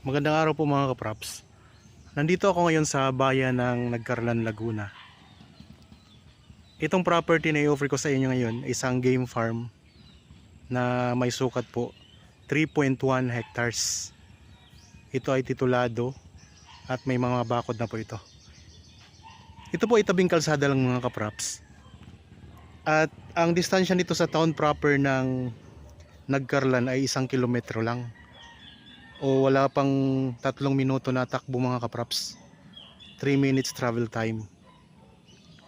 Magandang araw po mga kapraps. Nandito ako ngayon sa bayan ng Nagcarlan, Laguna. Itong property na i-offer ko sa inyo ngayon, isang game farm na may sukat po 3.1 hectares. Ito ay titulado at may mga bakod na po ito. Ito po itabing kalsada lang mga kapraps. At ang distansya nito sa town proper ng Nagcarlan ay 1 kilometro lang. O wala pang 3 minuto na takbo mga kapraps. 3 minutes travel time.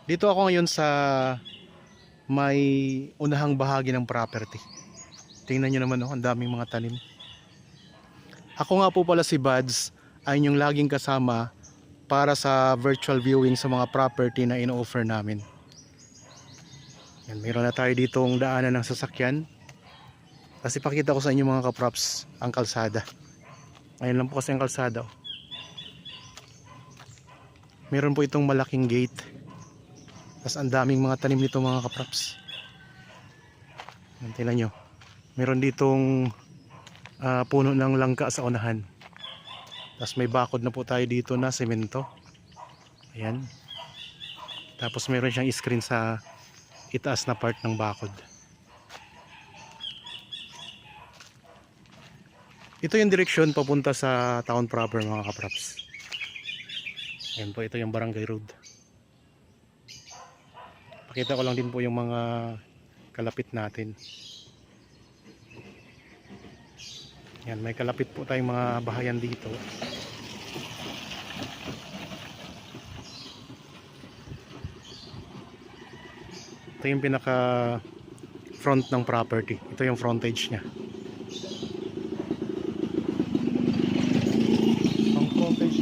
Dito ako ngayon sa may unahang bahagi ng property. Tingnan nyo naman, ang daming mga tanim. Ako nga po pala si Buds, ay yung laging kasama para sa virtual viewing sa mga property na ino-offer namin. Yan, mayroon na tayo ditong daanan ng sasakyan. Kasi pakita ko sa inyo mga kapraps ang kalsada. Ayun lang po kasi ang kalsada. Meron po itong malaking gate. Tapos ang daming mga tanim nito mga kapraps. Tingnan nyo. Meron ditong puno ng langka sa unahan. Tapos may bakod na po tayo dito na semento. Ayan. Tapos meron siyang screen sa itaas na part ng bakod. Ito yung direksyon papunta sa town proper mga kapraps. Ayan po, ito yung barangay road. Pakita ko lang din po yung mga kalapit natin. Ayan, may kalapit po tayong mga bahayan dito. Ito yung pinaka front ng property. Ito yung frontage niya.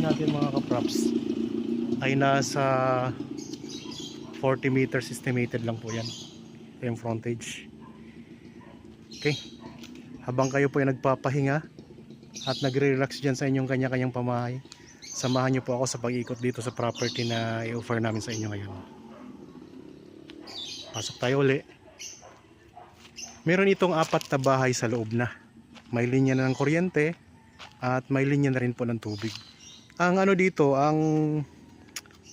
Natin mga kaprops ay nasa 40 meters estimated lang po yan. Ito yung frontage. Okay, habang kayo po ay nagpapahinga at nagre-relax dyan sa inyong kanya-kanyang pamahay, samahan nyo po ako sa pag-ikot dito sa property na i-offer namin sa inyo ngayon. Pasok tayo uli. Meron itong 4 na bahay sa loob na. May linya na ng kuryente at may linya na rin po ng tubig. Ang ano dito, ang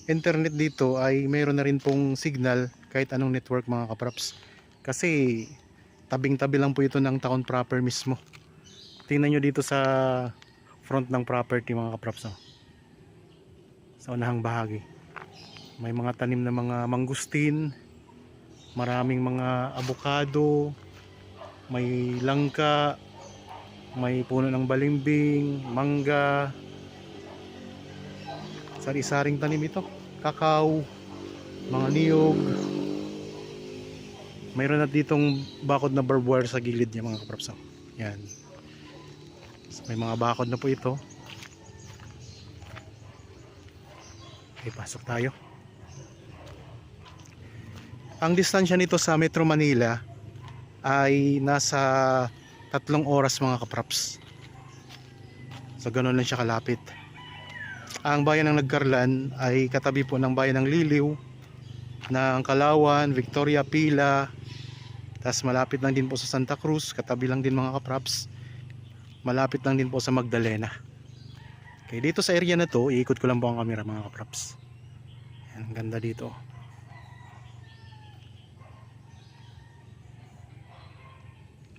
internet dito ay mayroon na rin pong signal kahit anong network mga kapraps. Kasi tabing-tabi lang po ito ng town proper mismo. Tingnan nyo dito sa front ng property mga kapraps. Sa unahang bahagi. May mga tanim na mga mangustin, maraming mga avocado, may langka, may puno ng balimbing, mangga. Sari-saring tanim ito, kakao, mga niyog. Mayroon na ditong bakod na barbed wire sa gilid niya mga kapraps. Yan. So, may mga bakod na po ito. Okay, pasok tayo. Ang distansya nito sa Metro Manila ay nasa 3 oras mga kapraps. So ganoon lang siya kalapit. Ang bayan ng Nagcarlan ay katabi po ng bayan ng Liliw, ng Kalawan, Victoria, Pila. Tapos malapit lang din po sa Santa Cruz, katabi lang din mga kapraps. Malapit lang din po sa Magdalena. Okay, dito sa area na to, iikot ko lang po ang camera mga kapraps. Ang ganda dito.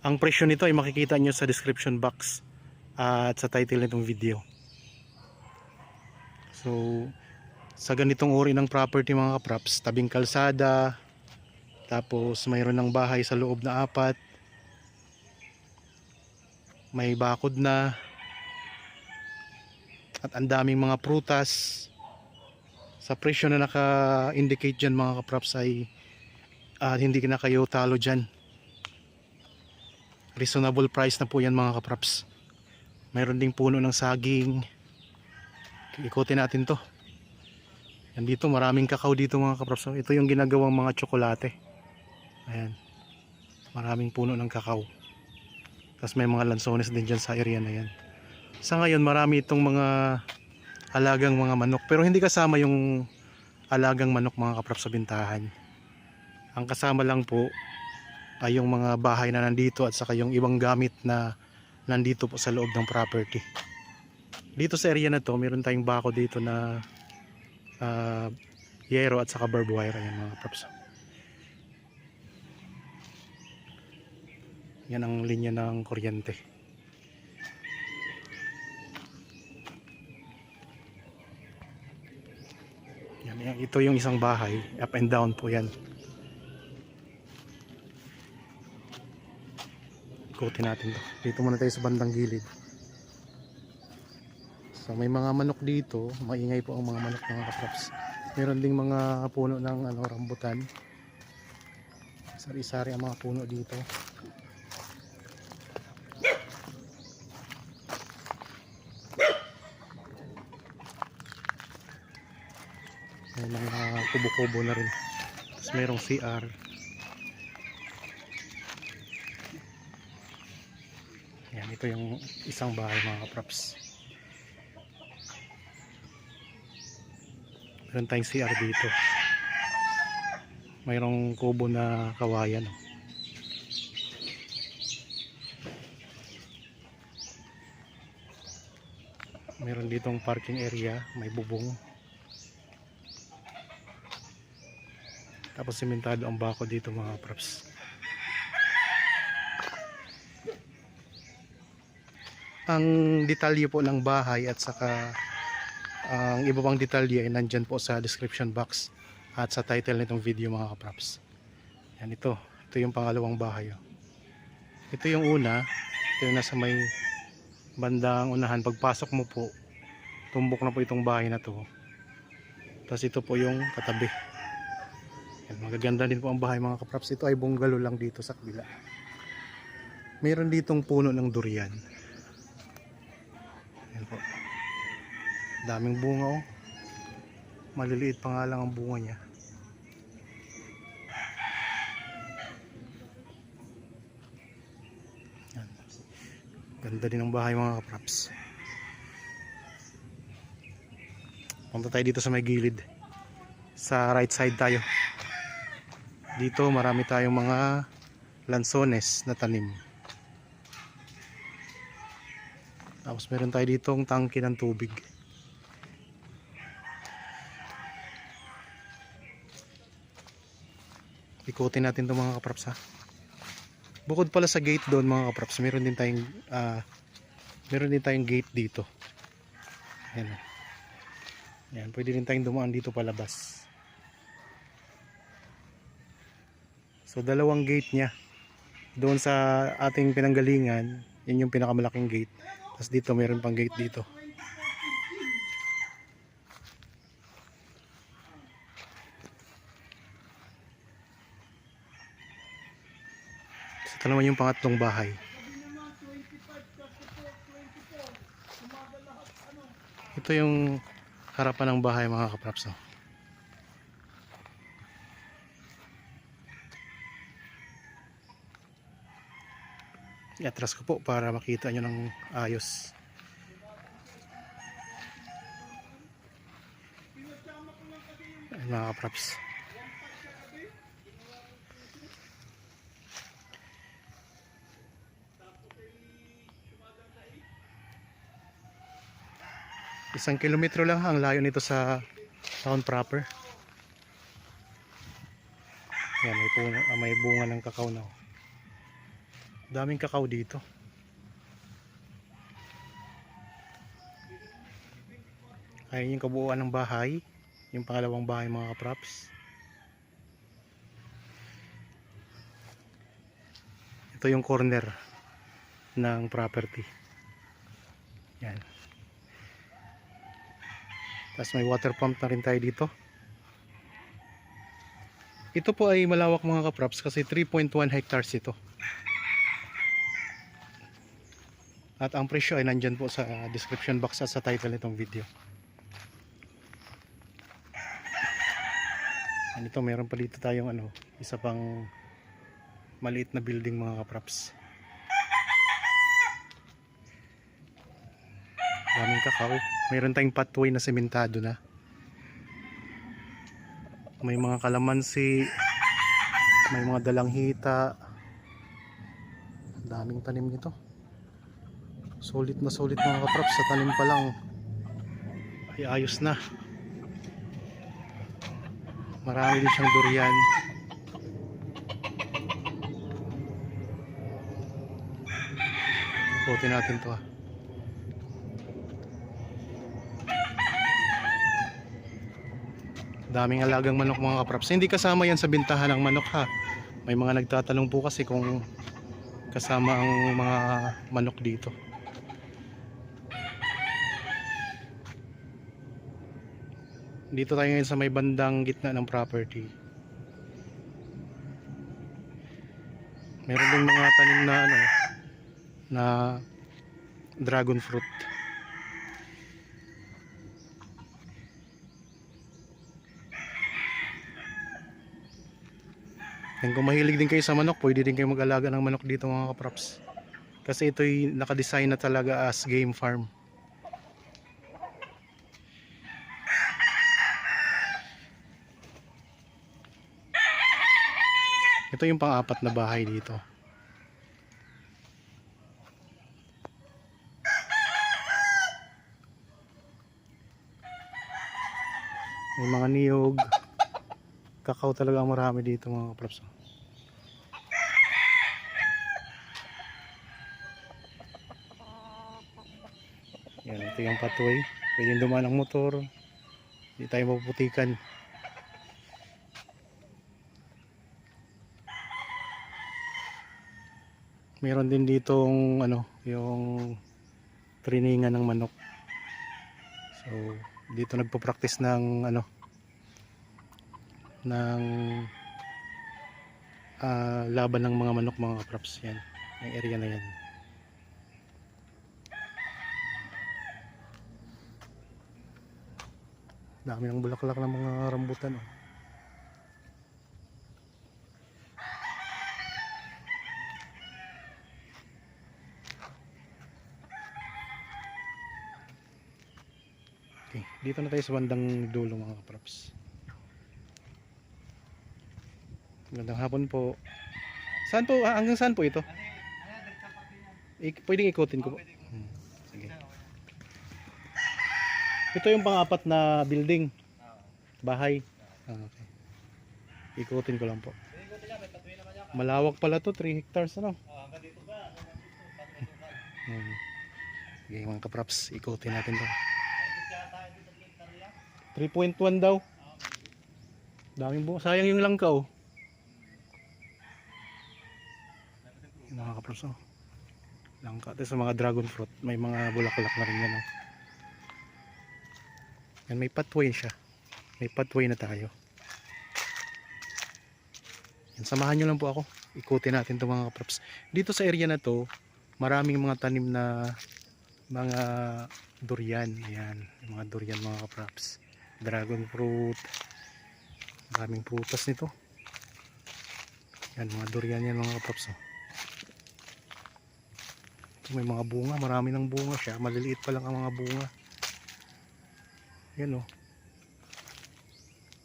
Ang presyo nito ay makikita nyo sa description box at sa title nitong video. So sa ganitong uri ng property mga kapraps, tabing kalsada, tapos mayroon ng bahay sa loob na 4, may bakod na, at ang daming mga prutas. Sa presyo na naka-indicate dyan mga kapraps ay hindi na kayo talo dyan. Reasonable price na po yan mga kapraps. Mayroon ding puno ng saging. Ikutin natin to. Yan dito, maraming kakao dito mga kapraps. Ito yung ginagawang mga tsokolate. Ayan. Maraming puno ng kakao. Tapos may mga lansones din dyan sa area na yan. Sa ngayon marami itong mga alagang mga manok. Pero hindi kasama yung alagang manok mga kapraps sa bintahan. Ang kasama lang po ay yung mga bahay na nandito at saka yung ibang gamit na nandito po sa loob ng property. Dito sa area na to, meron tayong bako dito na yero at saka barbed wire. Ayan mga kapraps. Yan ang linya ng kuryente. Yan, ito yung isang bahay, up and down po yan. Ikutin natin to. Dito muna tayo sa bandang gilid. So may mga manok dito, maingay po ang mga manok mga kapraps. Meron ding mga puno ng rambutan. Sari-sari ang mga puno dito. May mga kubo-kubo na rin. Tapos mayroong CR. Yan, ito yung isang bahay mga kapraps. Meron tayong CR dito. Mayroong kubo na kawayan. Meron ditong parking area, may bubong. Tapos simentado ang bako dito mga kapraps. Ang detalye po ng bahay at saka ang iba pang detalye ay nandyan po sa description box at sa title nitong video mga kapraps. Yan, ito yung pangalawang bahay. Ito yung una, ito yung nasa may bandang unahan. Pagpasok mo po, tumbok na po itong bahay na to. Tapos ito po yung katabi. Yan, magaganda din po ang bahay mga kapraps. Ito ay bungalow lang dito sa kabila. Meron ditong puno ng durian. Yan po. Daming bunga maliliit pa nga lang ang bunga niya. Yan. Ganda din ang bahay mga kapraps. Punta tayo dito sa may gilid. Sa right side tayo. Dito marami tayong mga lansones na tanim. Tapos meron tayo ditong tangke ng tubig. Ikutin natin itong mga kapraps ha. Bukod pala sa gate doon mga kapraps, meron din tayong gate dito. Ayan. Ayan, pwede din tayong dumaan dito palabas. So dalawang gate niya. Doon sa ating pinanggalingan, yun yung pinakamalaking gate. Tapos dito meron pang gate dito. Ito naman yung pangatlong bahay. Ito yung harapan ng bahay mga kapraps. I-atras ko po para makita nyo ng ayos. Ayan, mga kapraps. Isang kilometro lang ang layo nito sa town proper. Yan, may bunga ng kakao na. Daming kakao dito. Ayun yung kabuuan ng bahay. Yung pangalawang bahay mga kapraps. Ito yung corner ng property. Yan. Tapos may water pump na rin tayo dito. Ito po ay malawak mga kapraps kasi 3.1 hectares ito. At ang presyo ay nandyan po sa description box at sa title nitong video. And ito meron pa dito tayong isa pang maliit na building mga kapraps. Daming kakao. Mayroon tayong pathway na sementado na. May mga kalamansi, may mga dalanghita. Daming tanim nito. Solid na solid mga kapraps, sa tanim pa lang iayos na. Marami din siyang durian. Ikutin natin to ha. Daming alagang manok mga kapraps. Hindi kasama yan sa bintahan ng manok ha. May mga nagtatanong po kasi kung kasama ang mga manok dito. Dito tayo ngayon sa may bandang gitna ng property. Meron din mga tanim na na dragon fruit. And kung mahilig din kayo sa manok, pwede din kayo mag-alaga ng manok dito mga kapraps. Kasi ito'y nakadesign na talaga as game farm. Ito yung pang-apat na bahay dito. May mga niyog. Kakao talaga ang marami dito mga kapraps. Yan, ito yung pathway. Pwede dumaan ang motor. Hindi tayo mapuputikan. Meron din ditong yung trainingan ng manok. So, dito nagpo-practice ng ng laban ng mga manok mga kapraps. Yan, yung area na yan. Dami ng bulaklak ng mga rambutan Okay, dito na tayo sa bandang dulo mga kapraps. Magandang hapon po. Saan po? Hanggang saan po ito? Pwedeng ikutin ko po. Sige. Ito yung pang-apat na building. Bahay. Okay. Ikutin ko lang po. Malawak pala to, 3 hectares Sige mga kapraps, ikutin natin to. 3.1 daw. Daming bunga. Sayang yung langka Mga kapraps langka. Ito sa mga dragon fruit. May mga bulaklak na rin yan Yan, may pathway siya. May pathway na tayo. Yan, samahan nyo lang po ako. Ikutin natin ito mga kapraps. Dito sa area na to, maraming mga tanim na mga durian. Ayan, mga durian mga kapraps. Dragon fruit. Maraming prutas nito. Yan, mga durian yan mga kapraps May mga bunga, marami ng bunga siya. Maliliit pa lang ang mga bunga. Yan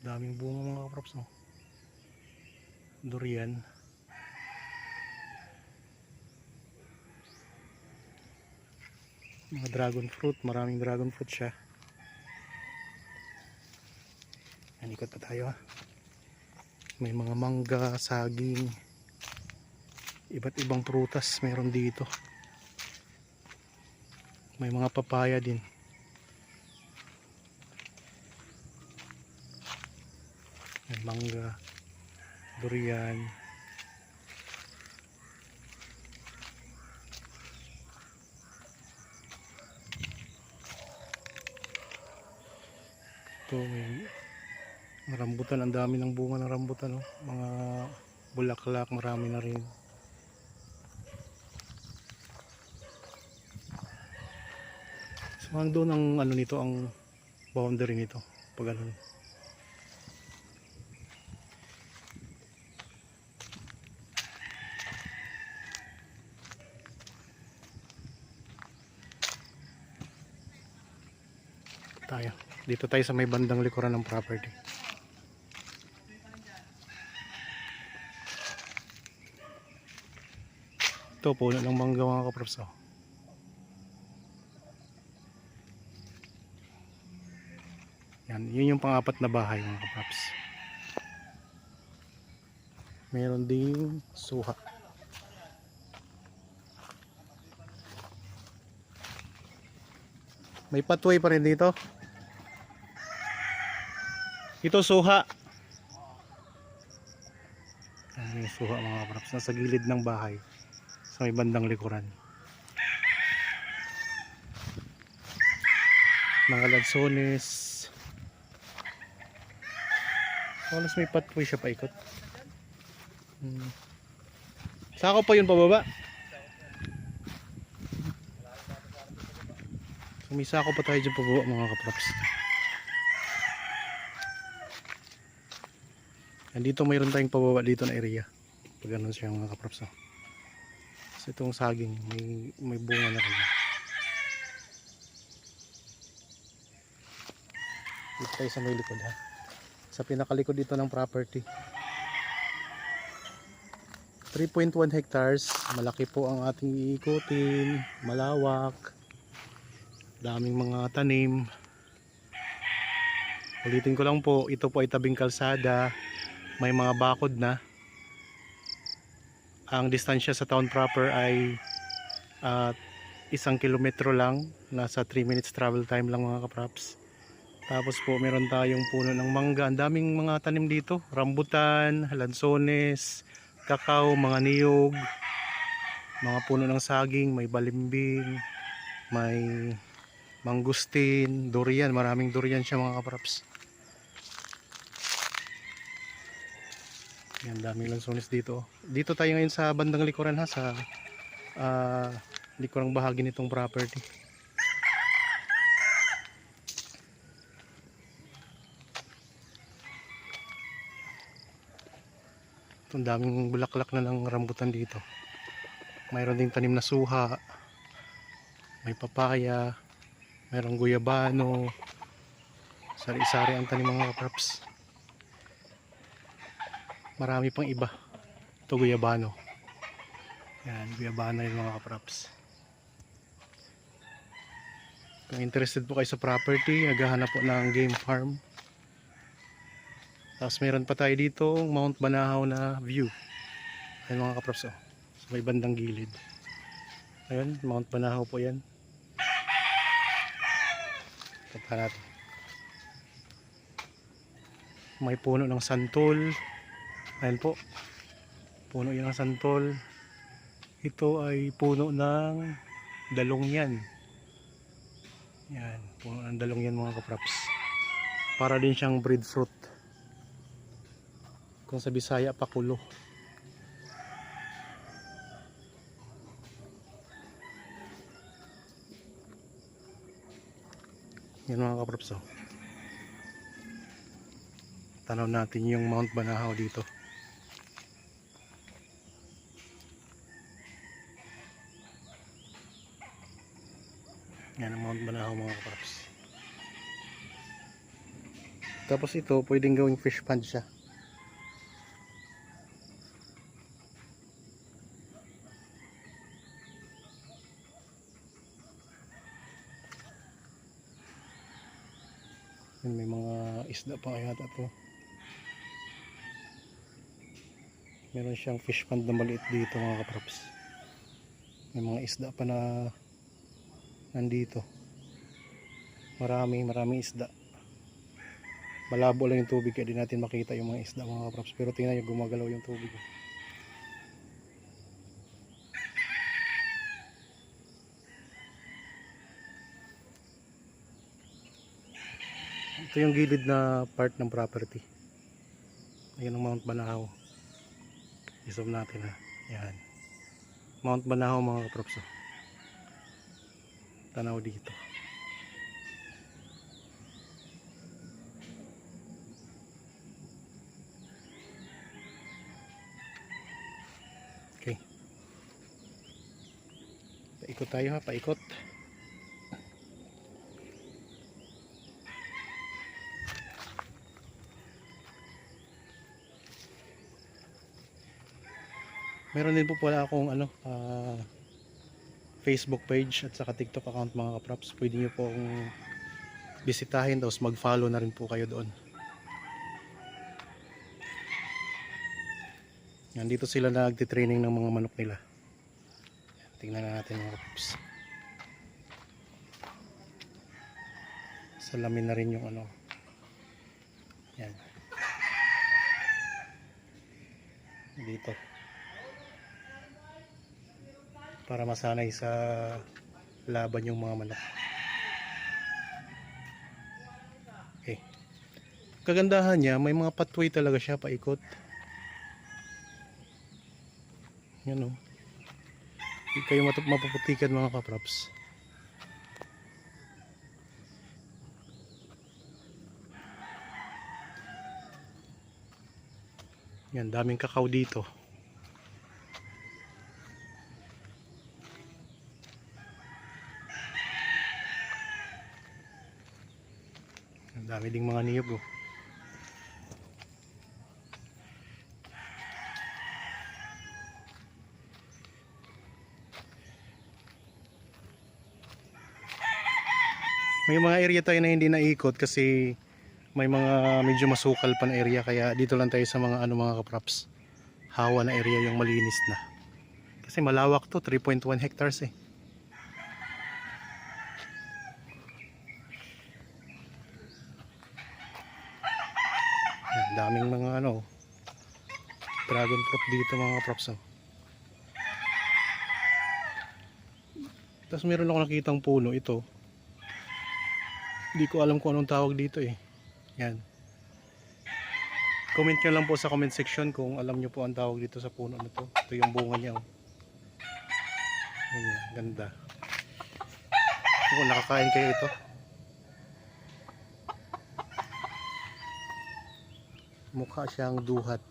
daming bunga mga kapraps Durian. Mga dragon fruit, maraming dragon fruit siya. Yan, ikot pa tayo May mga mangga, saging, iba't ibang prutas meron dito. May mga papaya din. May mangga, durian. Ito may rambutan, ang dami ng bunga ng rambutan mga bulaklak, marami na rin. So doon ang nito, ang boundary nito pag dito tayo sa may bandang likuran ng property. Ito puno ng mangga mga kapraps Yan, yun yung pang-apat na bahay mga kapraps. Meron ding suha. May pathway pa rin dito. Ito suha. Yan yung suha mga kapraps. Nasa gilid ng bahay. Sa may bandang likuran. Mga lansones. Halos may pathway siya paikot. Sako pa yun pababa. So, may sako pa tayo dyan pababa mga kapraps. Andito mayroon tayong pababa dito na area. Pag ganun siya mga kapraps. So itong saging may bunga na rin. Dito tayo sa may likod ha. Sa pinakalikod dito ng property. 3.1 hectares. Malaki po ang ating iikutin. Malawak. Daming mga tanim. Ulitin ko lang po, ito po ay tabing kalsada. May mga bakod na. Ang distansya sa town proper ay 1 kilometro lang. Nasa 3 minutes travel time lang mga kapraps. Tapos po meron tayong puno ng mangga. Ang daming mga tanim dito. Rambutan, lansones, kakao, mga niyog, mga puno ng saging, may balimbing, may mangustin, durian. Maraming durian siya mga kapraps. Yan, daming lansones dito. Dito tayo ngayon sa bandang likuran ha. Sa likurang bahagi nitong property. Ang daming bulaklak na ng rambutan dito. Mayroon ding tanim na suha, may papaya, mayroong guyabano, sari-sari ang tanim mga kapraps. Marami pang iba. Ito guyabano. Yan, guyabano yung mga kapraps. Kung interested po kayo sa property, naghahanap po ng game farm. Tapos meron pa tayo dito Mount Banahaw na view. Ayun mga kapraps oh. Sa may bandang gilid. Ayun, Mount Banahaw po yan. Tapa natin. May puno ng santol. Ayun po. Puno yan ng santol. Ito ay puno ng dalongyan. Yan, puno ng dalongyan mga kapraps. Para din siyang breadfruit. Kung sa Bisaya, pakulo. Yan mga kapraps oh. Tanaw natin yung Mount Banahaw dito. Yan ang Mount Banahaw mga kapraps. Tapos ito pwedeng gawing fish pond siya. May mga isda pa yata to. Meron siyang fish pond na maliit dito mga kapraps. May mga isda pa na nandito. Maraming isda. Malabo lang yung tubig kaya di natin makita yung mga isda mga kapraps. Pero tingnan nyo, gumagalaw yung tubig. Ito yung gilid na part ng property. Ayan ang Mount Banahaw. I-zoom natin ha. Yan. Mount Banahaw mga kapraps. Tanaw dito. Okay. Paikot tayo ha. Paikot. Meron din po pala akong Facebook page at saka TikTok account mga kapraps. Pwede nyo po akong bisitahin, tapos mag-follow na rin po kayo doon. Yan, dito sila nagtitraining ng mga manok nila. Tingnan natin mga kapaps. Salamin na rin yung ano. Yan. Dito. Para masanay sa laban yung mga manok. Okay. Kagandahan niya, may mga pathway talaga siya paikot. Yan o. Hindi kayo mapuputikan mga kapraps. Yan, daming kakao dito. Ang dami ding mga niyog oh. May mga area tayo na hindi naikot kasi may mga medyo masukal pa na area, kaya dito lang tayo sa mga ano mga kapraps, hawa na area yung malinis na. Kasi malawak to, 3.1 hectares eh. Yan, daming mga ano, dragon fruit dito mga kapraps oh. Tapos meron ako nakitang puno ito. Hindi ko alam kung anong tawag dito eh. Yan. Comment nyo lang po sa comment section kung alam nyo po ang tawag dito sa puno na to. Ito yung bunga niya oh. Yan, ganda. Kung nakakain kayo ito. Mukha siyang duhat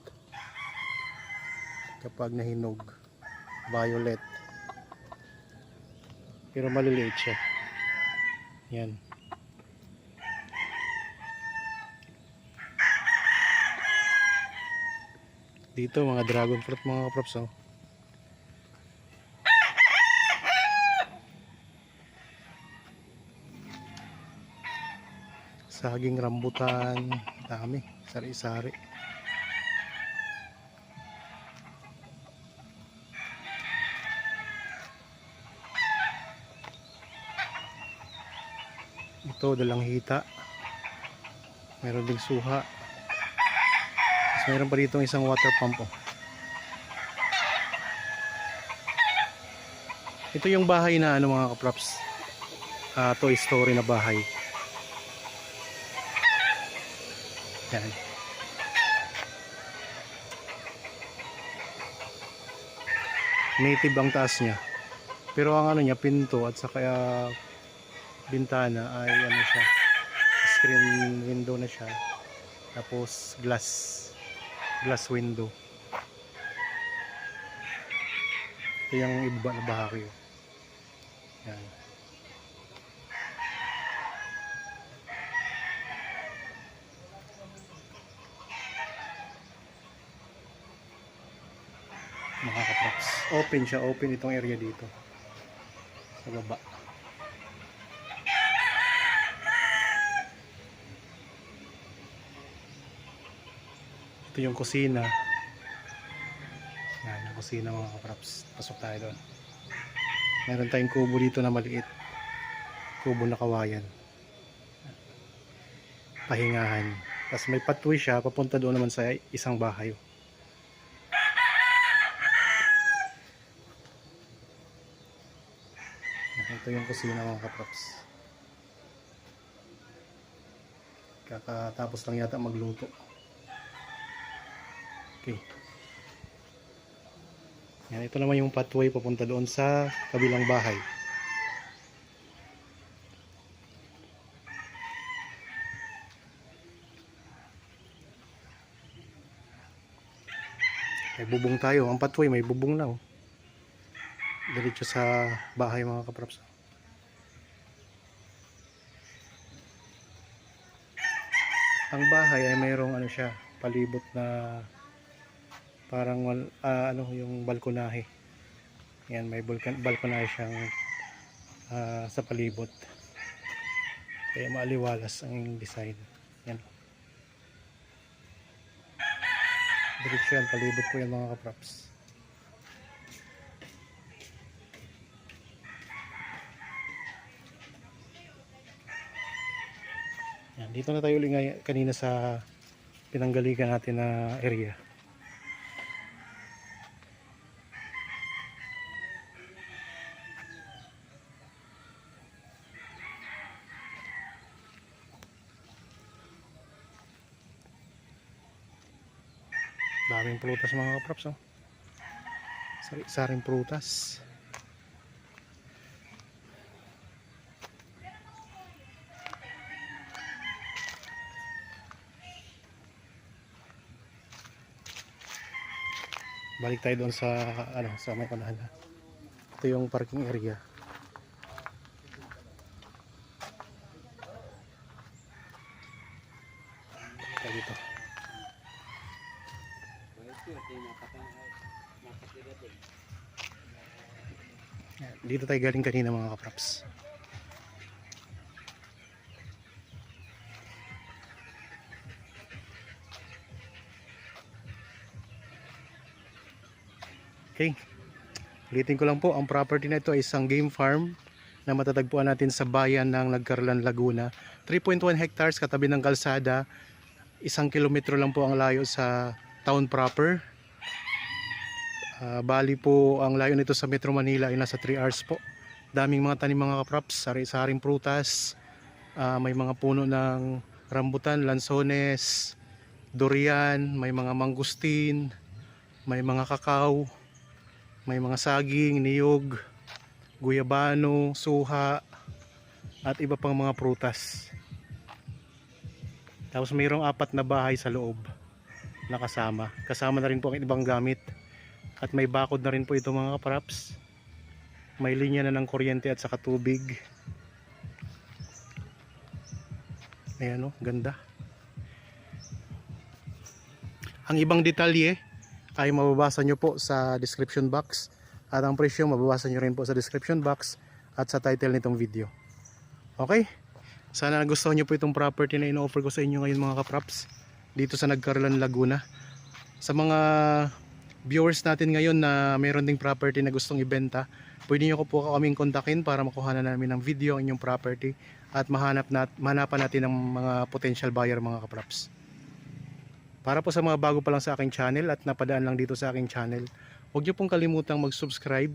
kapag nahinog. Violet. Pero maliliit siya. Yan. Dito mga dragon fruit mga kaprops oh. Saging rambutan, dami, sari-sari. Ito dalang hita. Meron ding suha. Mayroon pa dito isang water pump oh. Ito yung bahay na ano mga kaprops, Toy Story na bahay. Yan. Native ang taas niya, pero ang ano niya, pinto at saka bintana ay ano siya, screen window na siya, tapos glass window. Ito yung iba na bahagi. Yan. Mga kaprops, open siya, open itong area dito sa baba. Ito yung kusina. Yan, ang kusina mga kaprops. Pasok tayo doon. Meron tayong kubo dito na maliit. Kubo na kawayan. Pahingahan. Tapos may pathway siya, papunta doon naman sa isang bahay. Ito yung kusina mga kaprops. Kakatapos lang yata magluto. Okay. Yan, ito naman yung pathway papunta doon sa kabilang bahay. May bubong tayo. Ang pathway may bubong na oh. Diretso sa bahay mga kaprops. Ang bahay ay mayroong ano siya, palibot na parang ano yung balkonahe. Yan, may balkonahe siyang sa palibot. Kaya maaliwalas ang design. Yan. Diretso yan, palibot po yan mga kaprops. Yan, dito na tayo ulit kanina sa pinanggalikan natin na area. Daming prutas mga kaprops, oh. Sari-saring prutas. Balik tayo doon sa sa may unahan. Ito yung parking area. Ito dito. Dito tayo galing kanina mga kaprops. Okay, ulitin ko lang po, ang property na ito ay isang game farm na matatagpuan natin sa bayan ng Nagcarlan, Laguna. 3.1 hectares katabi ng kalsada, 1 kilometro lang po ang layo sa town proper. Bali po ang layo nito sa Metro Manila ay nasa 3 hours po. Daming mga tanim mga kaprops, sari-saring prutas, may mga puno ng rambutan, lansones, durian, may mga mangustin, may mga kakao, may mga saging, niyog, guyabano, suha, at iba pang mga prutas. Tapos mayroong 4 na bahay sa loob na kasama. Kasama na rin po ang ibang gamit. At may bakod na rin po ito mga kaprops. May linya na ng kuryente at saka tubig. Ayan o, ganda. Ang ibang detalye ay mababasa nyo po sa description box, at ang presyo mababasa nyo rin po sa description box at sa title nitong video. Okay, sana nagustuhan nyo po itong property na ino-offer ko sa inyo ngayon mga kaprops dito sa Nagcarlan, Laguna. Sa mga viewers natin ngayon na mayroon ding property na gustong ibenta, pwede nyo po kaming kontakin para makuha na namin ng video ang inyong property at mahanapan natin ng mga potential buyer mga kaprops. Para po sa mga bago pa lang sa aking channel at napadaan lang dito sa aking channel, huwag niyo pong kalimutang mag-subscribe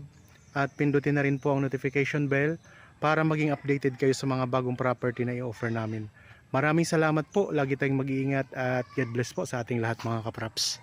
at pindutin na rin po ang notification bell para maging updated kayo sa mga bagong property na i-offer namin. Maraming salamat po, lagi tayong mag-iingat at God bless po sa ating lahat mga kaprops.